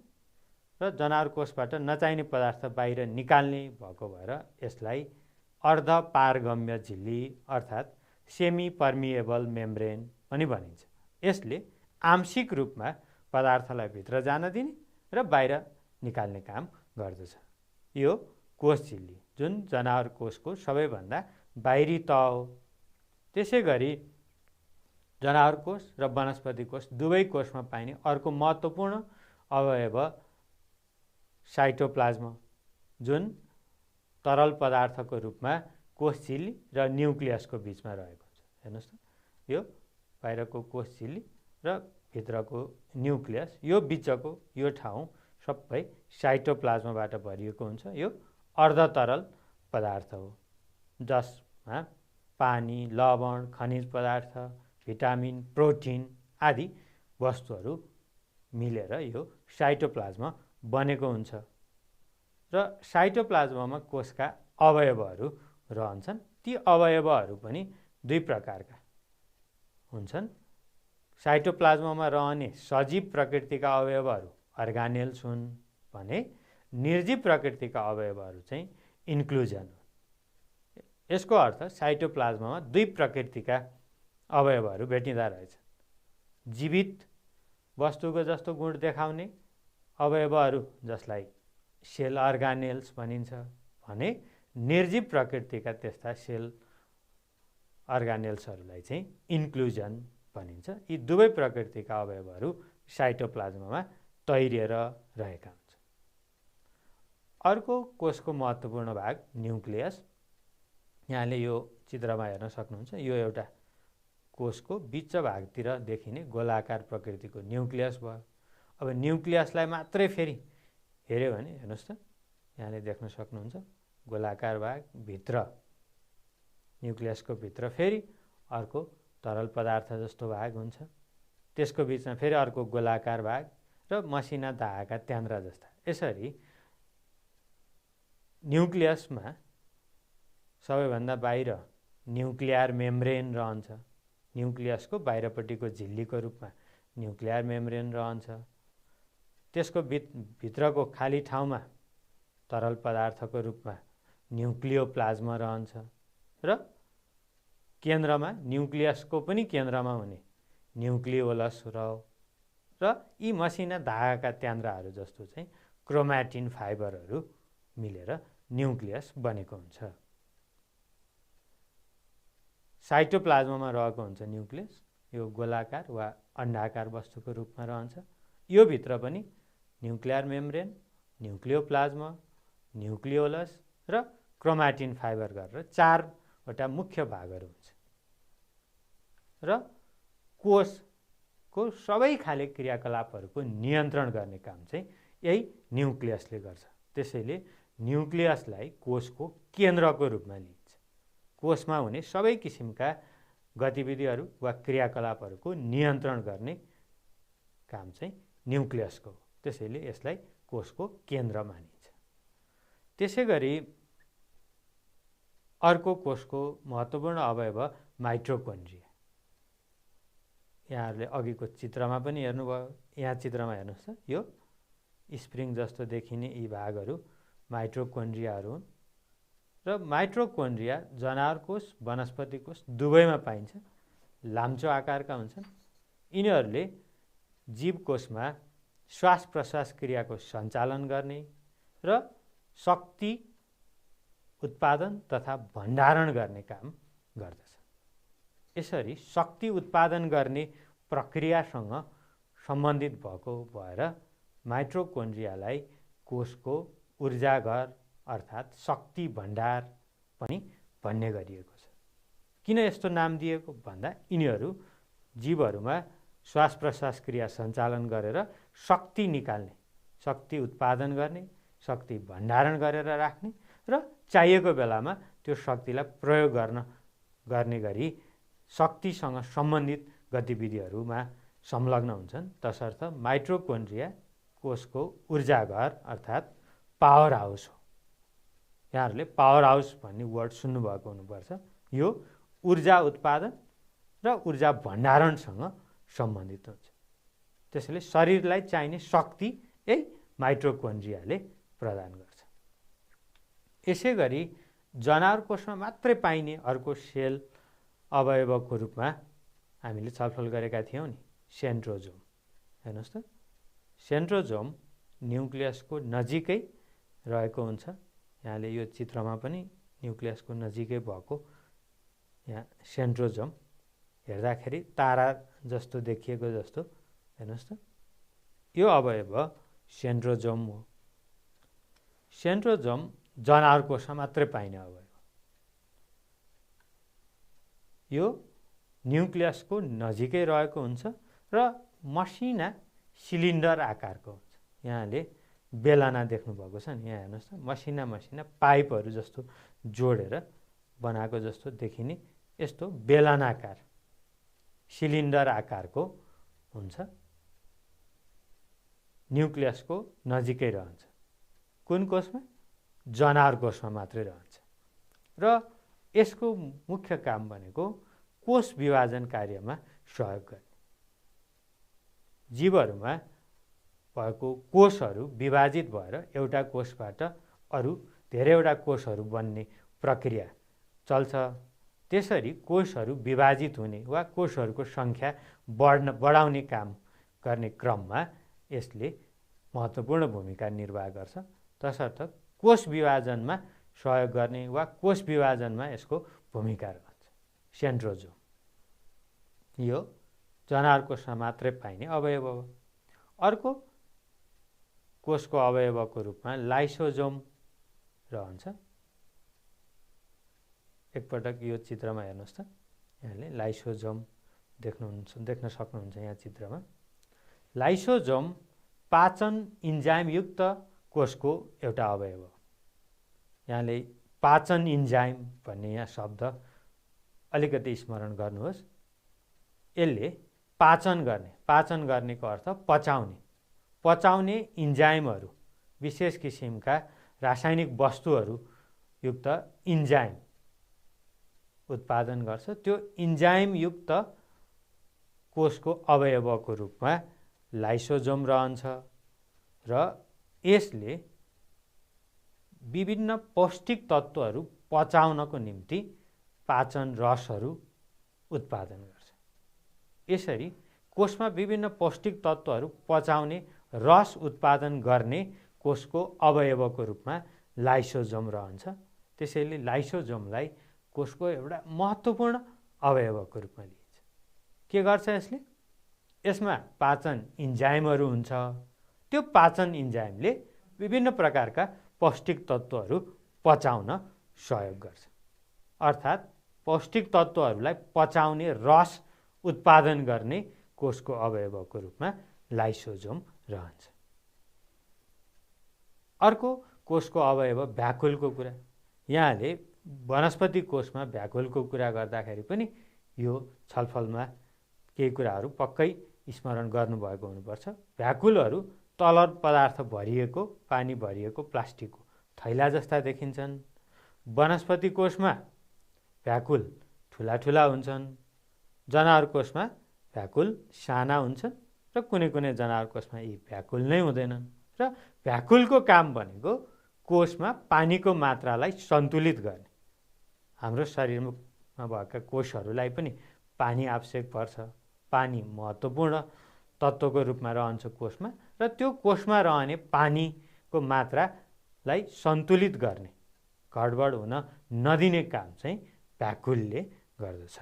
र जनावर कोषबाट नचाहिने पदार्थ बाहिर निकाल्ने भएको भएर यसलाई अर्धपारगम्य झिल्ली अर्थात् सेमी पर्मिएबल मेम्ब्रेन पनि भनिन्छ। यसले आंशिक रूपमा पदार्थलाई भित्र जान दिने र बाहिर निकाल्ने काम गर्दछ। यो कोष झिल्ली जुन जनावर कोषको सबैभन्दा बाहिरी तह हो। त्यसै गरी जनावर कोष र वनस्पति कोष दुवै कोषमा पाइने अर्को महत्त्वपूर्ण अवयव साइटोप्लाज्म जुन तरल पदार्थको रूपमा कोष झिल्ली र न्युक्लियसको बिचमा रहेको हुन्छ। हेर्नुहोस् त, यो बाहिरको कोष झिल्ली र भित्रको न्युक्लियस, यो बिचको यो ठाउँ सबै साइटोप्लाज्मबाट भरिएको हुन्छ। यो अर्धतरल पदार्थ हो जसमा पानी, लवण, खनिज पदार्थ, भिटामिन, प्रोटिन आदि वस्तुहरू मिलेर यो साइटोप्लाज्म बनेको हुन्छ। र साइटोप्लाज्ममा कोषका अवयवहरू रहन्छन्। ती अवयवहरू पनि दुई प्रकारका हुन्छन्। साइटोप्लाज्ममा रहने सजीव प्रकृतिका अवयवहरू अर्गानेल्स हुन् भने निर्जीव प्रकृतिका अवयवहरू चाहिँ इन्क्लुजन हो। यसको अर्थ साइटोप्लाज्ममा दुई प्रकृतिका अवयवहरू भेटिँदा रहेछन्। जीवित वस्तुको जस्तो गुण देखाउने अवयवहरू जसलाई सेल अर्गानेल्स भनिन्छ भने निर्जीव प्रकृतिका त्यस्ता सेल अर्गानेल्सहरूलाई चाहिँ इन्क्लुजन भनिन्छ। यी दुवै प्रकृतिका अवयवहरू साइटोप्लाज्ममा तैरिएर रहेका हुन्छन्। अर्को कोषको महत्त्वपूर्ण भाग न्युक्लियस। यहाँले यो चित्रमा हेर्न सक्नुहुन्छ। यो एउटा कोषको बिच भागतिर देखिने गोलाकार प्रकृतिको न्युक्लियस भयो। अब न्युक्लियसलाई मात्रै फेरि हेऱ्यो भने हेर्नुहोस् त, यहाँले देख्न सक्नुहुन्छ गोलाकार भाग भित्र, न्युक्लियसको भित्र फेरि अर्को तरल पदार्थ जस्तो भाग हुन्छ। त्यसको बिचमा फेरि अर्को गोलाकार भाग र मसिना धागा त्यान्द्रा जस्ता। यसरी न्युक्लियसमा सबैभन्दा बाहिर न्युक्लियर मेम्ब्रेन रहन्छ। न्युक्लियसको बाहिरपट्टिको झिल्लीको रूपमा न्युक्लियर मेम्ब्रेन रहन्छ। त्यसको भित्रको खाली ठाउँमा तरल पदार्थको रूपमा न्युक्लियोप्लाज्म रहन्छ र केन्द्रमा न्युक्लियसको पनि केन्द्रमा हुने न्युक्लियोलस र यी मसिना धागाका त्यान्द्राहरू जस्तो चाहिँ क्रोमाटिन फाइबरहरू मिलेर न्युक्लियस बनेको हुन्छ। साइटोप्लाज्ममा रहेको हुन्छ न्युक्लियस। यो गोलाकार वा अण्डाकार वस्तुको रूपमा रहन्छ। यो भित्र पनि न्युक्लियर मेम्ब्रेन, न्युक्लियोप्लाज्म, न्युक्लियोलस र क्रोमाटिन फाइबर गरेर चारवटा मुख्य भागहरू हुन्छ। र कोषको सबै खाले क्रियाकलापहरूको नियन्त्रण गर्ने काम चाहिँ यही न्युक्लियसले गर्छ। त्यसैले न्युक्लियसलाई कोषको केन्द्रको रूपमा लिइन्छ। कोषमा हुने सबै किसिमका गतिविधिहरू वा क्रियाकलापहरूको नियन्त्रण गर्ने काम चाहिँ न्युक्लियसको हो। त्यसैले यसलाई कोषको केन्द्र मानिन्छ। त्यसै गरी अर्को कोषको महत्त्वपूर्ण अवयव माइटोकोन्ड्रिया। यहाँहरूले अघिको चित्रमा पनि हेर्नुभयो। यहाँ चित्रमा हेर्नुहोस् त, यो स्प्रिङ जस्तो देखिने यी भागहरू माइटोकोन्ड्रियाहरू हुन्। र माइटोकोन्ड्रिया जनावर कोष, वनस्पति कोष दुवैमा पाइन्छ। लाम्चो आकारका हुन्छन्। यिनीहरूले जीवकोषमा श्वास प्रश्वास क्रियाको सञ्चालन गर्ने र शक्ति उत्पादन तथा भण्डारण गर्ने काम गर्दछ। यसरी शक्ति उत्पादन गर्ने प्रक्रियासँग सम्बन्धित भएको भएर माइटोकोन्ड्रियालाई कोषको ऊर्जाघर अर्थात् शक्ति भण्डार पनि भन्ने गरिएको छ। किन यस्तो नाम दिएको भन्दा यिनीहरू जीवहरूमा श्वास प्रश्वास क्रिया सञ्चालन गरेर शक्ति निकाल्ने, शक्ति उत्पादन गर्ने, शक्ति भण्डारण गरेर राख्ने र चाहिएको बेलामा त्यो शक्तिलाई प्रयोग गर्ने गरी शक्तिसँग सम्बन्धित गतिविधिहरूमा संलग्न हुन्छन्। तसर्थ माइटोकोन्ड्रिया कोषको ऊर्जाघर अर्थात् पावर हाउस हो। यहाँहरूले पावर हाउस भन्ने वर्ड सुन्नुभएको हुनुपर्छ। यो ऊर्जा उत्पादन र ऊर्जा भण्डारणसँग सम्बन्धित हुन्छ। त्यसैले शरीरलाई चाहिने शक्ति यही माइटोकोन्ड्रियाले प्रदान गर्छ। यसै गरी जनावर कोषमा मात्रै पाइने अर्को सेल अवयवको रूपमा हामीले छलफल गरेका थियौँ नि, सेन्ट्रोजोम। हेर्नुहोस् त, सेन्ट्रोजोम न्युक्लियसको नजिकै रहेको हुन्छ। यहाँले यो चित्रमा पनि न्युक्लियसको नजिकै भएको यहाँ सेन्ट्रोजोम हेर्दाखेरि तारा जस्तो देखिएको जस्तो हेर्नुहोस् त, यो अवयव सेन्ट्रोजोम हो। सेन्ट्रोजोम जनावर कोषमा मात्रै पाइने अवयव। यो न्युक्लियसको नजिकै रहेको हुन्छ र मसिना सिलिन्डर आकारको हुन्छ। यहाँले बेलना देख्नुभएको छ नि, यहाँ हेर्नुहोस् त, मसिना मसिना पाइपहरू जस्तो जोडेर बनाएको जस्तो देखिने यस्तो बेलनाकार सिलिन्डर आकारको हुन्छ। न्युक्लियसको नजिकै रहन्छ। कुन कोषमा? जनावर कोषमा मात्रै रहन्छ। र यसको मुख्य काम भनेको कोष विभाजन कार्यमा सहयोग गर्ने। जीवहरूमा भएको कोषहरू विभाजित भएर एउटा कोषबाट अरू धेरैवटा कोषहरू बन्ने प्रक्रिया चल्छ। त्यसरी कोषहरू विभाजित हुने वा कोषहरूको सङ्ख्या बढाउने काम गर्ने क्रममा यसले महत्त्वपूर्ण भूमिका निर्वाह गर्छ। तसर्थ कोष विभाजनमा सहयोग गर्ने वा कोष विभाजनमा यसको भूमिका रहन्छ। सेन्ट्रोजोम यो जनावर कोषमा मात्रै पाइने अवयव हो। अर्को कोषको अवयवको रूपमा लाइसोजोम रहन्छ। एकपटक यो चित्रमा हेर्नुहोस् त, यहाँले लाइसोजोम देख्न सक्नुहुन्छ यहाँ चित्रमा। लाइसोजोम पाचन इन्जाइमयुक्त कोषको एउटा अवयव हो। यहाँले पाचन इन्जाइम भन्ने यहाँ शब्द अलिकति स्मरण गर्नुहोस्। यसले पाचन गर्नेको अर्थ पचाउने इन्जाइमहरू, विशेष किसिमका रासायनिक वस्तुहरू युक्त इन्जाइम उत्पादन गर्छ। त्यो इन्जाइमयुक्त कोषको अवयवको रूपमा लाइसोजोम रहन्छ र यसले विभिन्न पौष्टिक तत्त्वहरू पचाउनको निम्ति पाचन रसहरू उत्पादन गर्छ। यसरी कोषमा विभिन्न पौष्टिक तत्त्वहरू पचाउने रस उत्पादन गर्ने कोषको अवयवको रूपमा लाइसोजोम रहन्छ। त्यसैले लाइसोजोमलाई कोषको एउटा महत्त्वपूर्ण अवयवको रूपमा लिइन्छ। के गर्छ यसले? यसमा पाचन इन्जाइमहरू हुन्छ। त्यो पाचन इन्जाइमले विभिन्न प्रकारका पौष्टिक तत्त्वहरू पचाउन सहयोग गर्छ। अर्थात् पौष्टिक तत्त्वहरूलाई पचाउने रस उत्पादन गर्ने कोषको अवयवको रूपमा लाइसोजोम रहन्छ। अर्को कोषको अवयव भ्याकुलको कुरा। यहाँले वनस्पति कोषमा भ्याकुलको कुरा गर्दाखेरि पनि यो छलफलमा केही कुराहरू पक्कै स्मरण गर्नुभएको हुनुपर्छ। भ्याकुलहरू तरल पदार्थ भरिएको, पानी भरिएको प्लास्टिकको थैला जस्ता देखिन्छन्। वनस्पति कोषमा भ्याकुल ठुला ठुला हुन्छन्। जनावर कोषमा भ्याकुल साना हुन्छन् र कुनै कुनै जनावर कोषमा यी भ्याकुल नै हुँदैनन्। र भ्याकुलको काम भनेको कोषमा पानीको मात्रालाई सन्तुलित गर्ने। हाम्रो शरीरमा भएका कोषहरूलाई पनि पानी आवश्यक पर्छ। पानी महत्त्वपूर्ण तत्त्वको रूपमा रहन्छ कोषमा र त्यो कोषमा रहने पानीको मात्रालाई सन्तुलित गर्ने, गडबड हुन नदिने काम चाहिँ भ्याकुलले गर्दछ।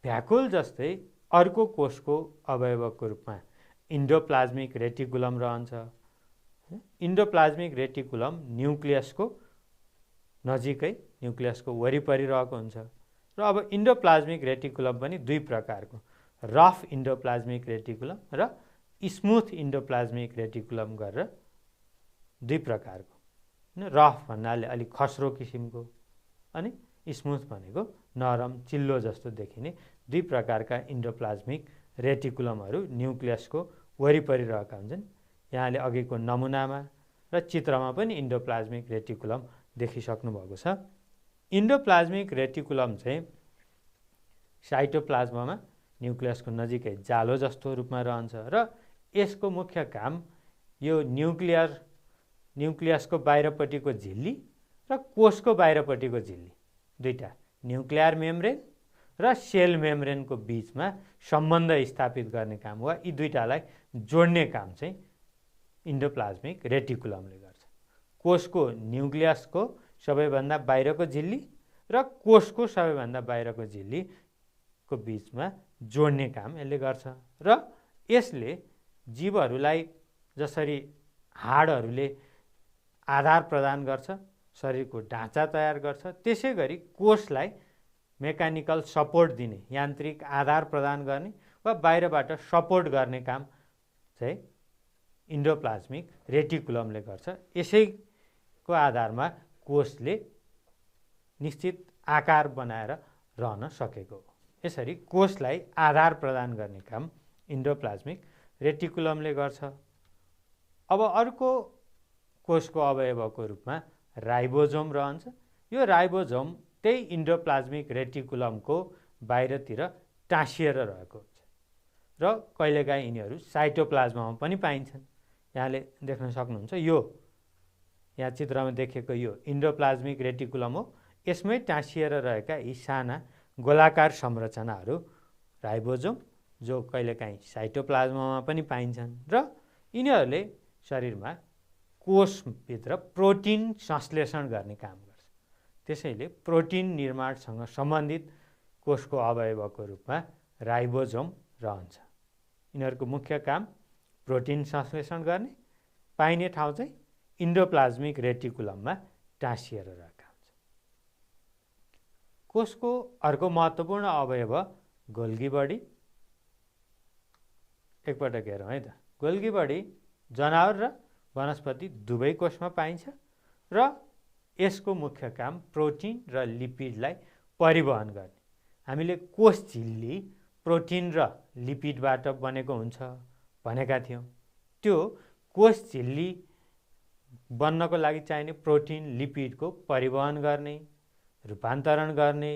भ्याकुल जस्तै अर्को कोषको अवयवको रूपमा इन्डोप्लाज्मिक रेटिकुलम रहन्छ। इन्डोप्लाज्मिक रेटिकुलम न्युक्लियसको नजिकै, न्युक्लियसको वरिपरि रहेको हुन्छ। र अब इन्डोप्लाज्मिक रेटिकुलम पनि दुई प्रकारको, रफ इन्डोप्लाज्मिक रेटिकुलम र स्मुथ इन्डोप्लाज्मिक रेटिकुलम गरेर दुई प्रकारको। रफ भन्नाले अलिक खस्रो किसिमको अनि स्मुथ भनेको नरम चिल्लो जस्तो देखिने दुई प्रकारका इन्डोप्लाज्मिक रेटिकुलमहरू न्युक्लियसको वरिपरि रहेका हुन्छन्। यहाँले अघिको नमुनामा र चित्रमा पनि इन्डोप्लाज्मिक रेटिकुलम देखिसक्नु भएको छ। इन्डोप्लाज्मिक रेटिकुलम चाहिँ साइटोप्लाज्ममा न्युक्लियसको नजिकै जालो जस्तो रूपमा रहन्छ र यसको मुख्य काम यो न्युक्लियसको बाहिरपट्टिको झिल्ली र कोषको बाहिरपट्टिको झिल्ली दुईटा, न्युक्लियर मेम्ब्रेन र सेल मेम्ब्रेनको बीचमा सम्बन्ध स्थापित गर्ने काम वा यी दुईटालाई जोड्ने काम चाहिँ इन्डोप्लाज्मिक रेटिकुलमले गर्छ। कोषको न्युक्लियसको सबैभन्दा बाहिरको झिल्ली र कोषको सबैभन्दा बाहिरको झिल्लीको बिचमा जोड्ने काम यसले गर्छ र यसले जीवहरूलाई जसरी हाडहरूले आधार प्रदान गर्छ, शरीरको ढाँचा तयार गर्छ, त्यसै गरी कोषलाई मेकानिकल सपोर्ट दिने, यान्त्रिक आधार प्रदान गर्ने वा बाहिरबाट सपोर्ट गर्ने काम चाहिँ इन्डोप्लाज्मिक रेटिकुलमले गर्छ। यसैको आधारमा कोषले निश्चित आकार बनाएर रहन सकेको हो। यसरी कोषलाई आधार प्रदान गर्ने काम इन्डोप्लाज्मिक रेटिकुलमले गर्छ। अब अर्को कोषको अवयवको रूपमा राइबोजोम रहन्छ। यो राइबोजोम त्यही इन्डोप्लाज्मिक रेटिकुलमको बाहिरतिर टाँसिएर रहेको हुन्छ र कहिलेकाहीँ यिनीहरू साइटोप्लाज्मामा पनि पाइन्छन्। यहाँले देख्न सक्नुहुन्छ यो यहाँ चित्रमा देखेको यो इन्डोप्लाज्मिक रेटिकुलम हो। यसमै टाँसिएर रहेका यी साना गोलाकार संरचनाहरू राइबोजोम, जो कहिलेकाहीँ साइटोप्लाज्मामा पनि पाइन्छन् र यिनीहरूले शरीरमा कोषभित्र प्रोटिन संश्लेषण गर्ने काम गर्छ। त्यसैले प्रोटिन निर्माणसँग सम्बन्धित कोषको अवयवको रूपमा राइबोजोम रहन्छ। यिनीहरूको मुख्य काम प्रोटिन संश्लेषण गर्ने, पाइने ठाउँ चाहिँ इन्डोप्लाज्मिक रेटिकुलममा टाँसिएर रहेका हुन्छ। कोषको अर्को महत्त्वपूर्ण अवयव गोल्गी बडी। एकपटक हेरौँ है त। गोल्गी बडी जनावर र वनस्पति दुवै कोषमा पाइन्छ र यसको मुख्य काम प्रोटिन र लिपिडलाई परिवहन गर्ने। हामीले कोष झिल्ली प्रोटिन र लिपिडबाट बनेको हुन्छ भनेका थियौँ। त्यो कोष झिल्ली बन्नको लागि चाहिने प्रोटिन लिपिडको परिवहन गर्ने, रूपान्तरण गर्ने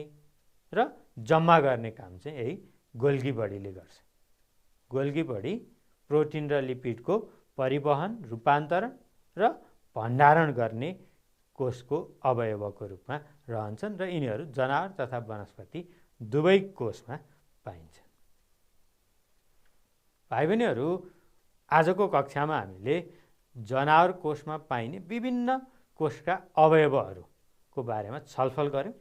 र जम्मा गर्ने काम चाहिँ यही गोल्गी बडीले गर्छ। गोल्गी बडी प्रोटिन र लिपिडको परिवहन, रूपान्तरण र भण्डारण गर्ने कोषको अवयवको रूपमा रहन्छन् र यिनीहरू जनावर तथा वनस्पति दुवै कोषमा पाइन्छन्। भाइ बहिनीहरू, आजको कक्षामा हामीले जनावर कोषमा पाइने विभिन्न कोषका अवयवहरूको बारेमा छलफल गऱ्यौँ।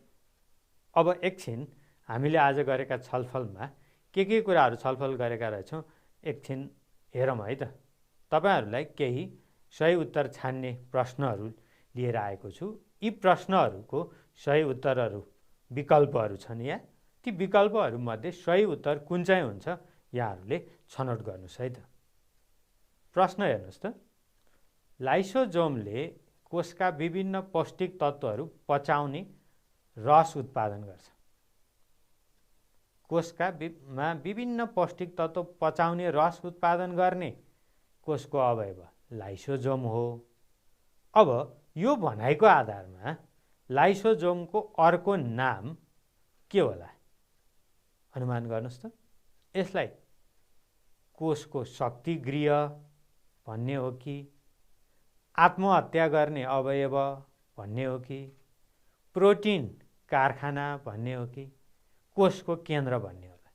अब एकछिन हामीले आज गरेका छलफलमा के कुराहरू छलफल गरेका रहेछौँ एकछिन हेरौँ है त। तपाईहरूलाई केही सही उत्तर छान्ने प्रश्नहरू लिएर आएको छु। यी प्रश्नहरूको सही उत्तरहरू, विकल्पहरू छन् यहाँ। ती विकल्पहरूमध्ये सही उत्तर कुन चाहिँ हुन्छ यहाँहरूले छनौट गर्नुहोस् है त। प्रश्न हेर्नुहोस् त। लाइसोजोमले कोषका विभिन्न पौष्टिक तत्त्वहरू पचाउने रस उत्पादन गर्छ। कोषका विभिन्न पौष्टिक तत्त्व पचाउने रस उत्पादन गर्ने कोषको अवयव लाइसोजोम हो। अब यो भनाइको आधारमा लाइसोजोमको अर्को नाम के होला? अनुमान गर्नुहोस् त। यसलाई कोषको शक्ति गृह भन्ने हो कि, आत्महत्या गर्ने अवयव भन्ने हो कि, प्रोटिन कारखाना भन्ने हो कि, कोषको केन्द्र भन्ने होला?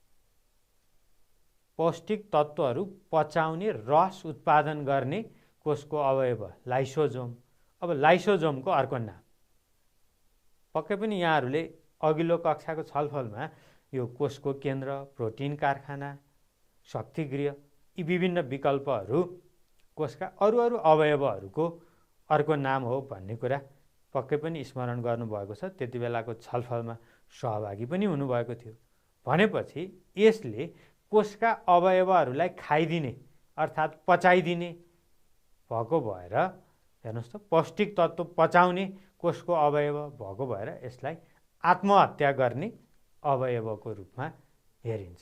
पौष्टिक तत्त्वहरू पचाउने रस उत्पादन गर्ने कोषको अवयव लाइसोजोम। अब लाइसोजोमको अर्को नाम पक्कै पनि यहाँहरूले अघिल्लो कक्षाको छलफलमा यो कोषको केन्द्र, प्रोटिन कारखाना, शक्तिगृह यी विभिन्न विकल्पहरू कोषका अरू अवयवहरूको अर्को नाम हो भन्ने कुरा पक्कै पनि स्मरण गर्नुभएको छ। त्यति बेलाको छलफलमा सहभागी पनि हुनुभएको थियो। भनेपछि यसले कोषका अवयवहरूलाई खाइदिने अर्थात् पचाइदिने भएको भएर, हेर्नुहोस् त, पौष्टिक तत्त्व पचाउने कोषको अवयव भएको भएर यसलाई आत्महत्या गर्ने अवयवको रूपमा हेरिन्छ।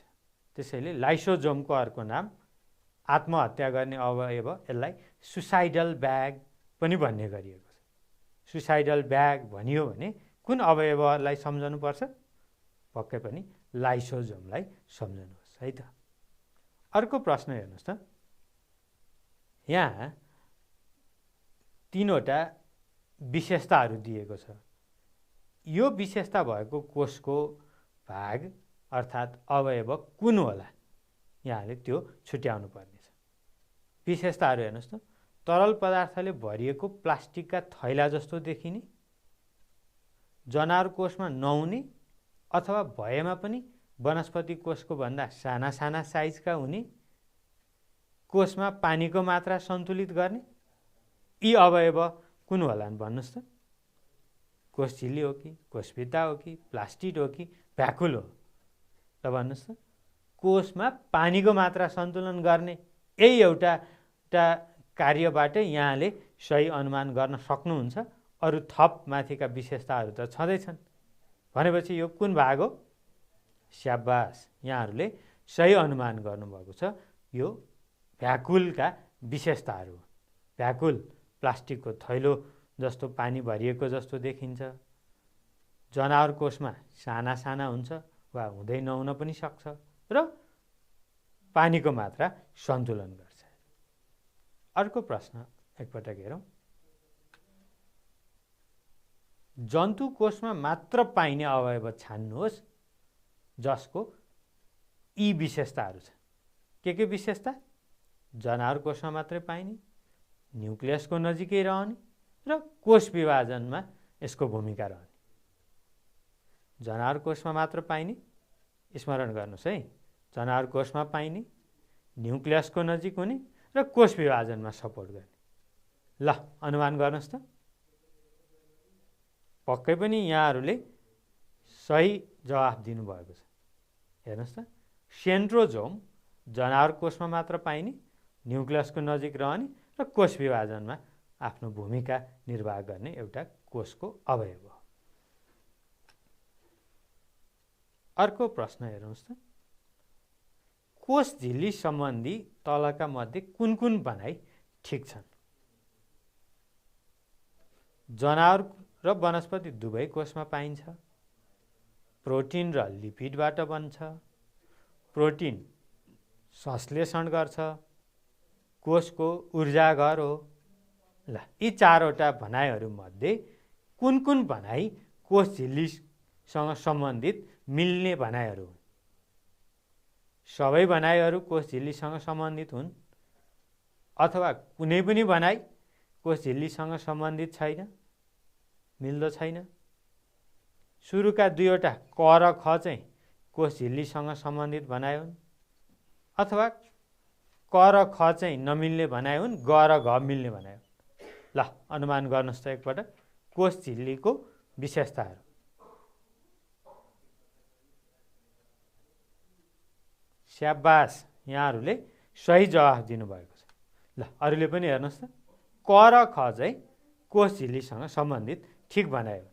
त्यसैले लाइसोजोमको अर्को नाम आत्महत्या गर्ने अवयव, यसलाई सुसाइडल ब्याग पनि भन्ने गरिएको छ। सुसाइडल ब्याग भनियो भने कुन अवयवलाई सम्झनुपर्छ? पक्कै पनि लाइसोजोमलाई सम्झनुहोस् है त। अर्को प्रश्न हेर्नुहोस् त। यहाँ 3वटा विशेषताहरू दिएको छ। यो विशेषता भएको कोषको भाग अर्थात् अवयव कुन होला? यहाँले त्यो छुट्याउनु पर्नेछ। विशेषताहरू हेर्नुहोस् त। तरल पदार्थले भरिएको प्लास्टिकका थैला जस्तो देखिने, जनावर कोषमा नहुने अथवा भएमा पनि वनस्पति कोषको भन्दा साना साना साइजका हुने, कोषमा पानीको मात्रा सन्तुलित गर्ने यी अवयव कुन होलान् भन्नुहोस् त? कोष झिल्ली हो कि, कोषभित्ता हो कि, प्लास्टिड हो कि भ्याकुल हो? ल भन्नुहोस् त। कोषमा पानीको मात्रा सन्तुलन गर्ने यही एउटा कार्यबाट यहाँले सही अनुमान गर्न सक्नुहुन्छ। अरू थप माथिका विशेषताहरू त छँदैछन्। भनेपछि यो कुन भाग हो? स्याबास, यहाँहरूले सही अनुमान गर्नुभएको छ। यो भ्याकुलका विशेषताहरू। भ्याकुल प्लास्टिकको थैलो जस्तो पानी भरिएको जस्तो देखिन्छ, जनावर कोषमा साना साना हुन्छ वा हुँदै नहुन पनि सक्छ र पानीको मात्रा सन्तुलन गर्छ। अर्को प्रश्न एकपटक हेरौँ। जन्तु कोषमा मात्र पाइने अवयव छान्नुहोस् जसको यी विशेषताहरू छ। के विशेषता? जनावर कोषमा मात्रै पाइने, न्युक्लियसको नजिकै रहने र कोष विभाजनमा यसको भूमिका रहने। जनावर कोषमा मात्र पाइने, स्मरण गर्नुहोस् है, जनावर कोषमा पाइने, न्युक्लियसको नजिक हुने र कोष विभाजनमा सपोर्ट गर्ने। ल अनुमान गर्नुहोस् त। पक्कै पनि यहाँहरूले सही जवाफ दिनुभएको छ। हेर्नुहोस् त, सेन्ट्रोजोम जनावर कोषमा मात्र पाइने, न्युक्लियसको नजिक रहने र कोष विभाजनमा आफ्नो भूमिका निर्वाह गर्ने एउटा कोषको अवयव हो। अर्को प्रश्न हेर्नुहोस् त। कोष झिल्ली सम्बन्धी तलका मध्ये कुन कुन भनाइ ठिक छन्? जनावर र वनस्पति दुवै कोषमा पाइन्छ, प्रोटिन र लिपिडबाट बन्छ, प्रोटिन संश्लेषण गर्छ, कोषको ऊर्जाघर हो। ल यी चारवटा भनाइहरूमध्ये कुन कुन भनाइ कोष झिल्लीसँग सम्बन्धित मिल्ने भनाइहरू हुन्? सबै भनाइहरू कोष झिल्लीसँग सम्बन्धित हुन् अथवा कुनै पनि भनाइ कोष झिल्लीसँग सम्बन्धित छैन, मिल्दो छैन? सुरुका दुईवटा क र ख चाहिँ कोष झिल्लीसँग सम्बन्धित भनाइ हुन् अथवा क र ख चाहिँ नमिल्ने भनाइ हुन्, ग र घ मिल्ने भनाइ हुन्। ल अनुमान गर्नुहोस् त एकपटक कोष झिल्लीको विशेषताहरू। स्याबास, यहाँहरूले सही जवाफ दिनुभएको छ। ल अरूले पनि हेर्नुहोस् त। क र ख चाहिँ कोष झिल्लीसँग सम्बन्धित ठिक भनाइ हो।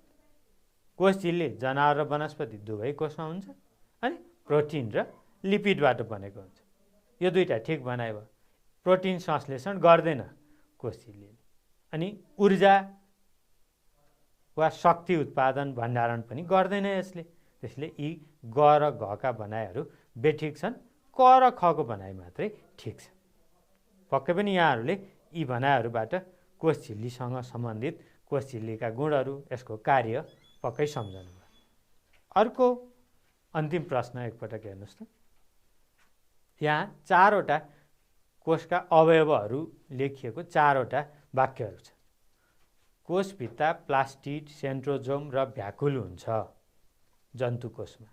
कोष झिल्ली जनावर र वनस्पति दुवै कोषमा हुन्छ अनि प्रोटिन र लिपिडबाट बनेको हुन्छ। यो दुईटा ठिक भनाइ भयो। प्रोटिन संश्लेषण गर्दैन कोष झिल्लीले अनि ऊर्जा वा शक्ति उत्पादन भण्डारण पनि गर्दैन यसले। त्यसले यी ग र घका भनाइहरू बेठिक छन्, क र खको भनाइ मात्रै ठिक छ। पक्कै पनि यहाँहरूले यी भनाइहरूबाट कोष झिल्लीसँग सम्बन्धित कोष झिल्लीका गुणहरू, यसको कार्य पक्कै सम्झनु भयो। अर्को अन्तिम प्रश्न एकपटक हेर्नुहोस् त। यहाँ चारवटा कोषका अवयवहरू लेखिएको चारवटा वाक्यहरू छ। कोषभित्ता प्लास्टिड, सेन्ट्रोजोम र भ्याकुल हुन्छ जन्तु कोषमा।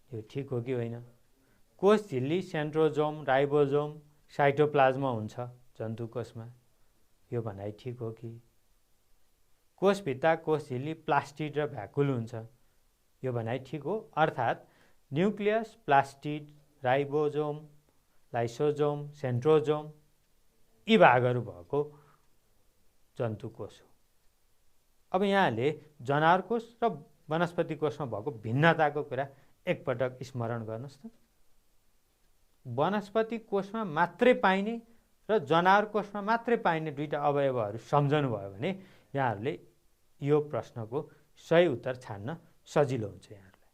यो ठिक हो कि होइन? कोष झिल्ली सेन्ट्रोजोम, राइबोजोम, साइटोप्लाज्म हुन्छ जन्तु कोषमा। यो भनाइ ठिक हो कि? कोषभित्ता कोष झिल्ली प्लास्टिड र भ्याकुल हुन्छ। यो भनाइ ठिक हो। अर्थात् न्युक्लियस, प्लास्टिड, राइबोजोम, लाइसोजोम, सेन्ट्रोजोम यी भागहरू भएको जन्तु कोष हो। अब यहाँले जनावर कोष र वनस्पति कोषमा भएको भिन्नताको कुरा एकपटक स्मरण गर्नुहोस् त। वनस्पति कोषमा मात्रै पाइने र जनावर कोषमा मात्रै पाइने दुईटा अवयवहरू सम्झनु भयो भने यहाँहरूले यो प्रश्नको सही उत्तर छान्न सजिलो हुन्छ। यहाँहरूलाई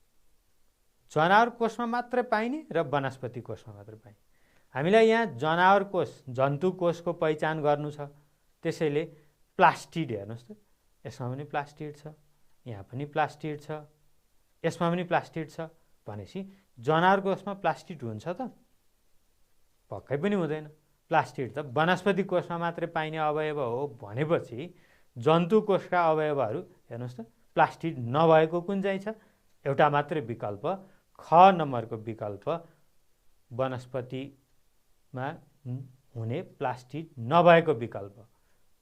जनावर कोषमा मात्रै पाइने र वनस्पति कोषमा मात्रै पाइने। हामीलाई यहाँ जनावर कोष, जन्तु कोषको पहिचान गर्नु छ। त्यसैले प्लास्टिड हेर्नुहोस् त, यसमा पनि प्लास्टिड छ, यहाँ पनि प्लास्टिड छ, यसमा पनि प्लास्टिड छ भनेपछि जनावर कोषमा प्लास्टिड हुन्छ त? पक्कै पनि हुँदैन। प्लास्टिड त वनस्पति कोषमा मात्रै पाइने अवयव हो भनेपछि जन्तु कोषका अवयवहरू हेर्नुहोस् त प्लास्टिड नभएको कुन चाहिँ छ? एउटा मात्रै विकल्प, ख नम्बरको विकल्प वनस्पतिमा हुने प्लास्टिड नभएको विकल्प।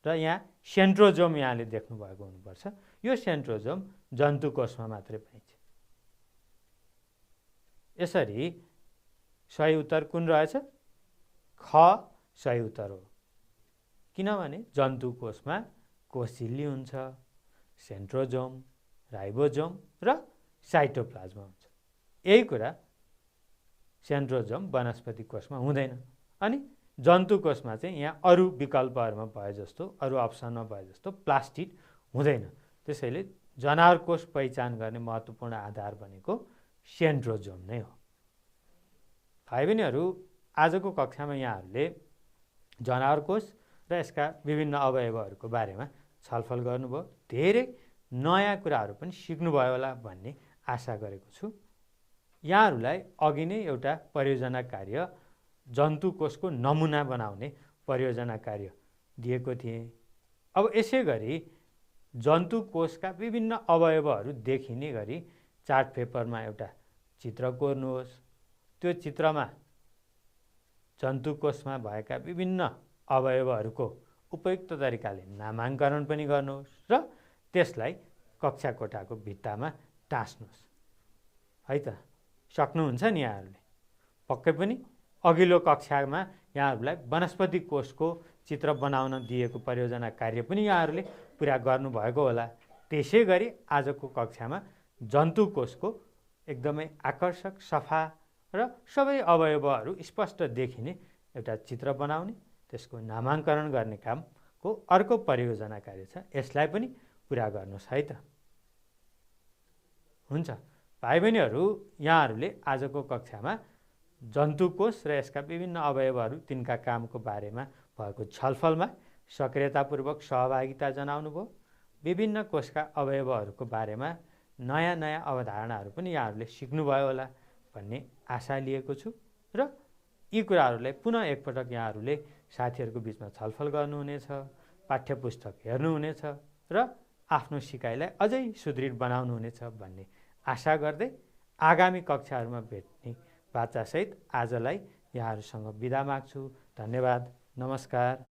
र यहाँ सेन्ट्रोजोम यहाँले देख्नुभएको हुनुपर्छ। यो सेन्ट्रोजोम जन्तु कोषमा मात्रै पाइन्छ। यसरी सही उत्तर कुन रहेछ? ख सही उत्तर हो। किनभने जन्तु कोषमा कोशिल्य हुन्छ, सेन्ट्रोजोम, राइबोजोम र साइटोप्लाज्म हुन्छ। यही कुरा सेन्ट्रोजोम वनस्पति कोषमा हुँदैन। अनि जन्तु कोषमा चाहिँ यहाँ अरू विकल्पहरूमा भए जस्तो, अरू अप्सनमा भए जस्तो प्लास्टिड हुँदैन। त्यसैले जनावर कोष पहिचान गर्ने महत्त्वपूर्ण आधार भनेको सेन्ट्रोजोम नै हो। भाइ बहिनीहरू, आजको कक्षामा यहाँहरूले जनावर कोष र यसका विभिन्न अवयवहरूको बारेमा छलफल गर्नुभयो। धेरै नयाँ कुराहरू पनि सिक्नुभयो होला भन्ने आशा गरेको छु। यहाँहरूलाई अघि नै एउटा परियोजना कार्य, जन्तु कोषको नमुना बनाउने परियोजना कार्य दिएको थिएँ। अब यसै गरी जन्तु कोषका विभिन्न अवयवहरू देखिने गरी चार्ट पेपरमा एउटा चित्र कोर्नुहोस्। त्यो चित्रमा जन्तु कोषमा भएका विभिन्न अवयवहरूको उपयुक्त तरिकाले नामाङ्करण पनि गर्नुहोस् र त्यसलाई कक्षा कोठाको भित्तामा टाँस्नुहोस्। है त? सक्नुहुन्छ नि यहाँहरूले? पक्कै पनि अघिल्लो कक्षामा यहाँहरूलाई वनस्पति कोषको चित्र बनाउन दिएको परियोजना कार्य पनि यहाँहरूले पुरा गर्नुभएको होला। त्यसै गरी आजको कक्षामा जन्तु कोषको एकदमै आकर्षक, सफा र सबै अवयवहरू स्पष्ट देखिने एउटा चित्र बनाउने, त्यसको नामाङ्करण गर्ने कामको अर्को परियोजना कार्य छ। यसलाई पनि पुरा गर्नुहोस् है त? हुन्छ भाइ बहिनीहरू, यहाँहरूले आजको कक्षामा जन्तु कोष र यसका विभिन्न अवयवहरू, तिनका कामको बारेमा भएको छलफलमा सक्रियतापूर्वक सहभागिता जनाउनुभयो। विभिन्न कोषका अवयवहरूको बारेमा नयाँ नयाँ अवधारणाहरू पनि यहाँहरूले सिक्नुभयो होला भन्ने आशा लिएको छु। र यी कुराहरूलाई पुनः एकपटक यहाँहरूले साथीहरूको बिचमा छलफल गर्नुहुनेछ, पाठ्यपुस्तक हेर्नुहुनेछ र आफ्नो सिकाइलाई अझै सुदृढ बनाउनुहुनेछ भन्ने आशा गर्दै आगामी कक्षाहरूमा भेट्ने बाचासहित आजलाई यहाँहरूसँग बिदा माग्छु। धन्यवाद। नमस्कार।